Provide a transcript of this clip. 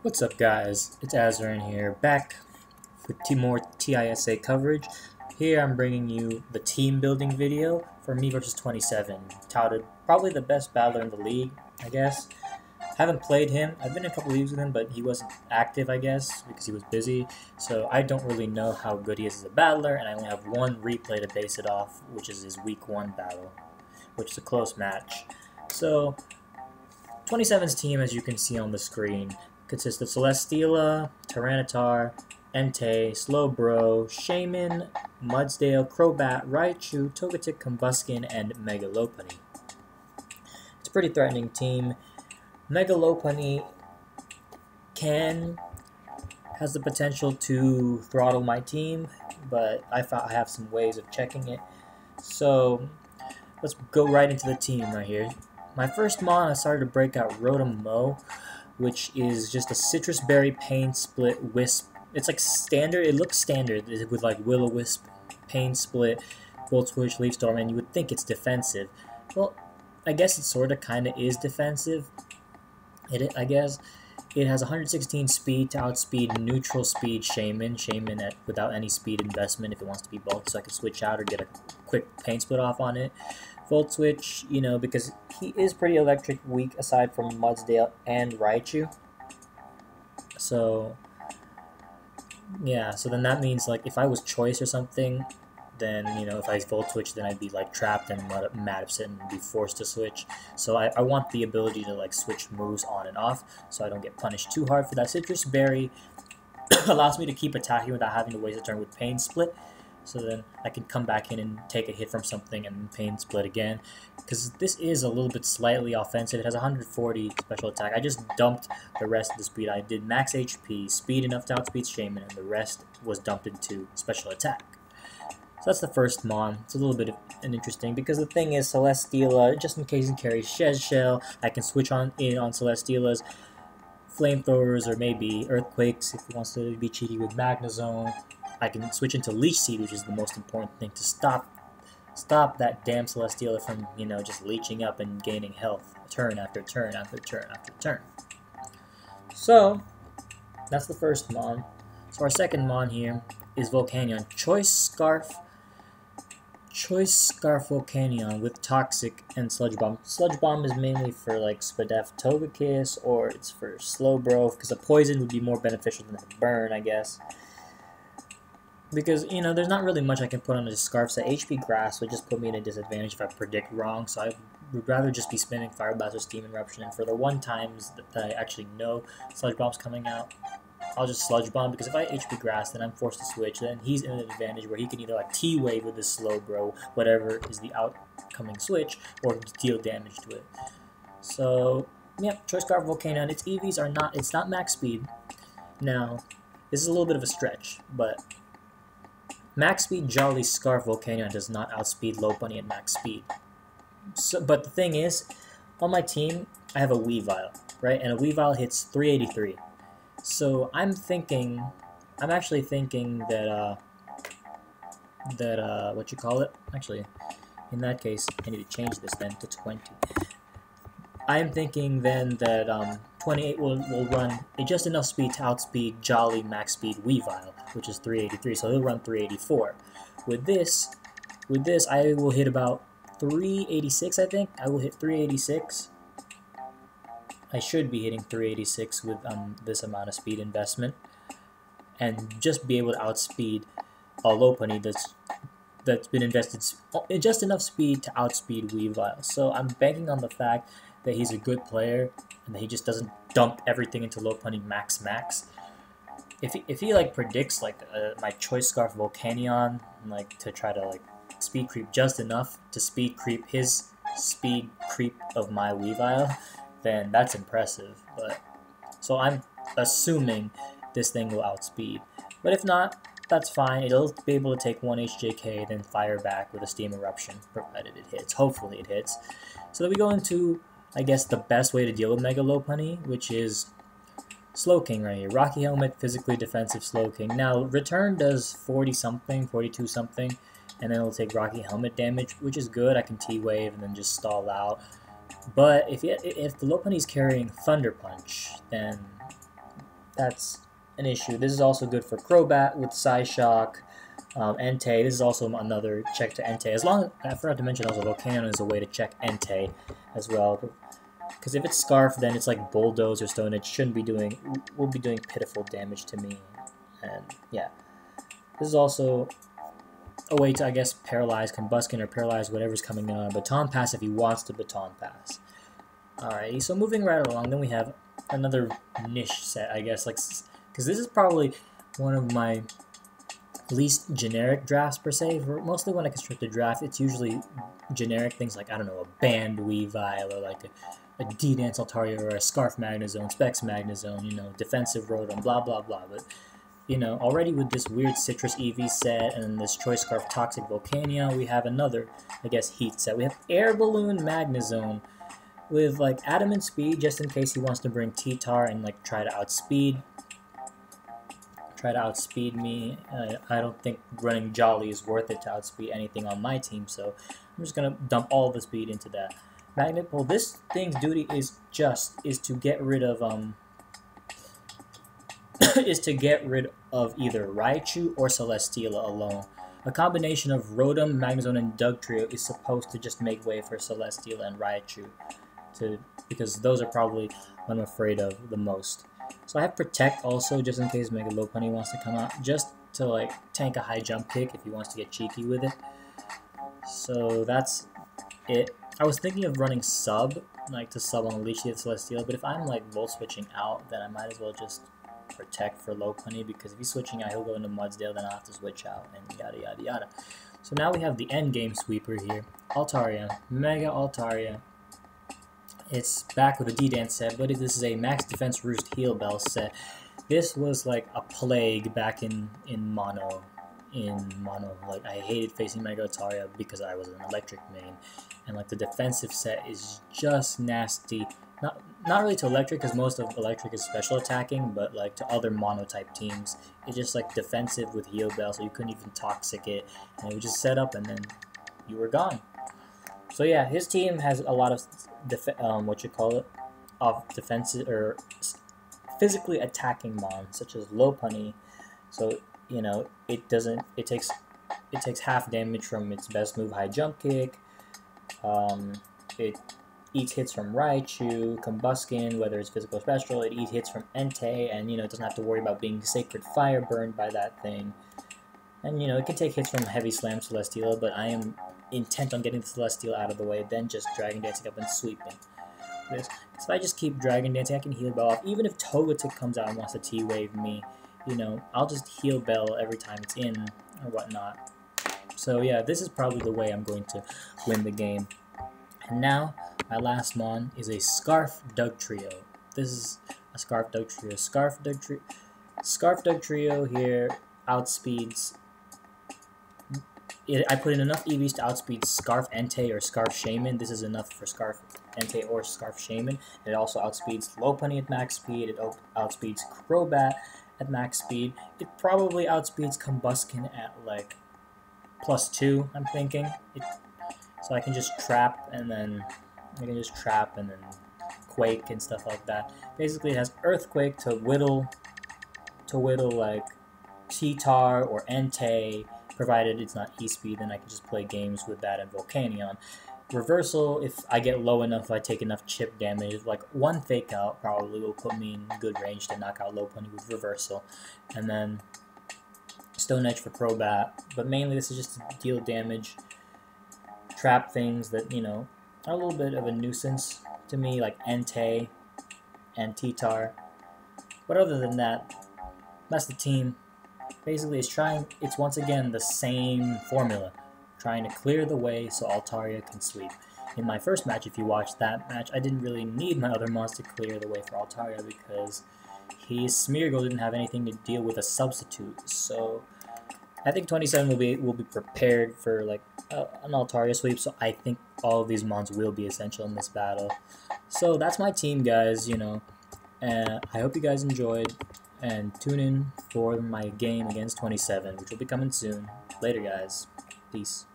What's up guys, it's Azrin here, back with more TISA coverage. Here I'm bringing you the team building video for me versus 27, touted probably the best battler in the league, I guess. Haven't played him, I've been in a couple leagues with him, but he wasn't active I guess, because he was busy, so I don't really know how good he is as a battler, and I only have one replay to base it off, which is his week 1 battle, which is a close match. So, 27's team, as you can see on the screen, consists of Celesteela, Tyranitar, Entei, Slowbro, Shaman, Mudsdale, Crobat, Raichu, Togetic, Combuskin, and Mega Lopunny. It's a pretty threatening team. Mega Lopunny has the potential to throttle my team, but I have some ways of checking it. So let's go right into the team right here. My first mon, I started to break out Rotom-Mow, which is just a Sitrus Berry Pain Split Wisp. It's like standard, it looks standard with like Will-O-Wisp, Pain Split, Volt Switch, Leaf Storm, and you would think it's defensive. Well, I guess it sort of kind of is defensive. I guess. It has 116 speed to outspeed neutral speed Shaman without any speed investment if it wants to be bulky, so I can switch out or get a quick Pain Split off on it. Volt Switch, you know, because he is pretty electric weak aside from Mudsdale and Raichu. So, yeah, so then that means, like, if I was Choice or something, then, you know, if I Volt Switch, then I'd be, like, trapped and mad upset and be forced to switch. So I want the ability to, like, switch moves on and off so I don't get punished too hard for that. Sitrus Berry allows me to keep attacking without having to waste a turn with Pain Split. So then I can come back in and take a hit from something and Pain Split again. Because this is a little bit slightly offensive. It has 140 special attack. I just dumped the rest of the speed. I did max HP, speed enough to outspeed Shaman, and the rest was dumped into special attack. So that's the first mon. It's a little bit interesting because the thing is Celesteela, just in case he carries Shed Shell, I can switch in on Celesteela's Flamethrowers or maybe Earthquakes if he wants to be cheeky with Magnezone. I can switch into Leech Seed, which is the most important thing to stop that damn Celesteela from, you know, just leeching up and gaining health turn after turn after turn after turn. So that's the first mon. So our second mon here is Volcania. Choice Scarf Volcanion with Toxic and Sludge Bomb. Sludge Bomb is mainly for like Spadef Togekiss, or it's for Slowbro, because a poison would be more beneficial than a burn, I guess. Because, you know, there's not really much I can put on a Scarf set. HP Grass would just put me in a disadvantage if I predict wrong, so I would rather just be spinning Fire Blast or Steam Eruption, and for the one times that I actually know Sludge Bomb's coming out, I'll just Sludge Bomb, because if I HP Grass, then I'm forced to switch, then he's in an advantage where he can either like T-Wave with his Slowbro, whatever is the outcoming switch, or deal damage to it. So, yeah, Choice Scarf Volcano, and its EVs are not, it's not max speed. Now, this is a little bit of a stretch, but max speed Jolly Scarf Volcano does not outspeed Lopunny at max speed. So, but the thing is, on my team, I have a Weavile, right? And a Weavile hits 383. So I'm actually thinking that, what you call it? Actually, in that case, I need to change this then to 20. I am thinking then that 28 will run just enough speed to outspeed Jolly max speed Weavile, which is 383, so he'll run 384. With this, I will hit about 386, I think. I will hit 386. I should be hitting 386 with this amount of speed investment, and just be able to outspeed a Lopunny that's been invested just enough speed to outspeed Weavile. So I'm banking on the fact that he's a good player and that he just doesn't dump everything into Lopunny max. If he like predicts like my Choice Scarf Volcanion, like to try to like speed creep just enough to speed creep his speed creep of my Weavile, then that's impressive. But so I'm assuming this thing will outspeed. But if not, that's fine. It'll be able to take 1 HJK, then fire back with a Steam Eruption, provided it hits. Hopefully it hits. So then we go into, I guess, the best way to deal with Mega Lopunny, which is Slowking right here. Rocky Helmet, physically defensive Slowking. Now, Return does 40-something, 42-something, and then it'll take Rocky Helmet damage, which is good. I can T-Wave and then just stall out. But if the Lopunny's carrying Thunder Punch, then that's an issue. This is also good for Crobat with Psyshock, Entei. This is also another check to Entei. As long as, I forgot to mention also Volcania is a way to check Entei as well. Because if it's Scarf, then it's like Bulldoze or Stone Edge will be doing pitiful damage to me. And yeah. This is also a way to, I guess, paralyze Combuskin or paralyze whatever's coming on. Baton Pass if he wants to Baton Pass. Alrighty, so moving right along, then we have another niche set, I guess, like, because this is probably one of my least generic drafts per se. Mostly when I construct a draft, it's usually generic things like, I don't know, a Band Weavile or like a D-Dance Altaria or a Scarf Magnezone, Specs Magnezone, you know, defensive Rotom, blah blah blah. But you know, already with this weird Sitrus EV set and this Choice Scarf Toxic Volcania, we have another, I guess, Heat set. We have Air Balloon Magnezone with like Adamant Speed, just in case he wants to bring T-Tar and like try to outspeed me. I don't think running Jolly is worth it to outspeed anything on my team, so I'm just gonna dump all the speed into that. Magnet Pull. This thing's duty is to get rid of either Raichu or Celesteela alone. A combination of Rotom, Magnezone, and Dugtrio is supposed to just make way for Celesteela and Raichu, because those are probably what I'm afraid of the most. So I have Protect also, just in case Mega Lopunny wants to come out, just to like tank a high jump kick if he wants to get cheeky with it. So that's it. I was thinking of running Sub, like to sub on Leech with Celesteela, but if I'm like Volt switching out, then I might as well just Protect for Lopunny, because if he's switching out, he'll go into Mudsdale, then I'll have to switch out, and yada yada yada. So now we have the end game sweeper here. Altaria, Mega Altaria. It's back with a D-Dance set, but this is a Max Defense Roost Heal Bell set. This was like a plague back in mono. Like, I hated facing Mega Altaria because I was an electric main, and like the defensive set is just nasty. Not really to electric, because most of electric is special attacking, but like to other mono type teams, it's just like defensive with Heal Bell, so you couldn't even toxic it, and it would just set up and then you were gone. So yeah, his team has a lot of defensive or physically attacking mons, such as Lopunny. So you know, it takes half damage from its best move, High Jump Kick. It eats hits from Raichu, Combuskin, whether it's physical or special. It eats hits from Entei, and you know, it doesn't have to worry about being Sacred Fire burned by that thing. And you know, it can take hits from Heavy Slam Celesteela, but I am intent on getting the Celesteela out of the way, then just Dragon Dancing up and sweeping. So if I just keep Dragon Dancing, I can Heal Bell off. Even if Togetic comes out and wants to T-Wave me, you know, I'll just Heal Bell every time it's in or whatnot. So yeah, this is probably the way I'm going to win the game. And now, my last mon is a Scarf Dugtrio. This is a Scarf Dugtrio. Scarf Dugtrio here outspeeds. I put in enough EVs to outspeed Scarf Entei or Scarf Shaman. This is enough for Scarf Entei or Scarf Shaman. It also outspeeds Lopunny at max speed. It outspeeds Crobat at max speed. It probably outspeeds Combuskin at like +2, I'm thinking. So I can just trap and then Quake and stuff like that. Basically, it has Earthquake to whittle like T-Tar or Entei. Provided it's not E-Speed, then I can just play games with that and Volcanion. Reversal, if I get low enough, if I take enough chip damage, like one Fake Out probably will put me in good range to knock out Lopunny with Reversal. And then Stone Edge for Crobat, but mainly this is just to deal damage, trap things that, you know, are a little bit of a nuisance to me, like Entei and T-Tar. But other than that, that's the team. Basically, it's once again the same formula, trying to clear the way so Altaria can sweep. In my first match, if you watched that match, I didn't really need my other mons to clear the way for Altaria because his Smeargle didn't have anything to deal with a substitute. So I think 27 will be prepared for like an Altaria sweep. So I think all of these mons will be essential in this battle. So that's my team, guys. You know, and I hope you guys enjoyed. And tune in for my game against 27, which will be coming soon. Later, guys. Peace.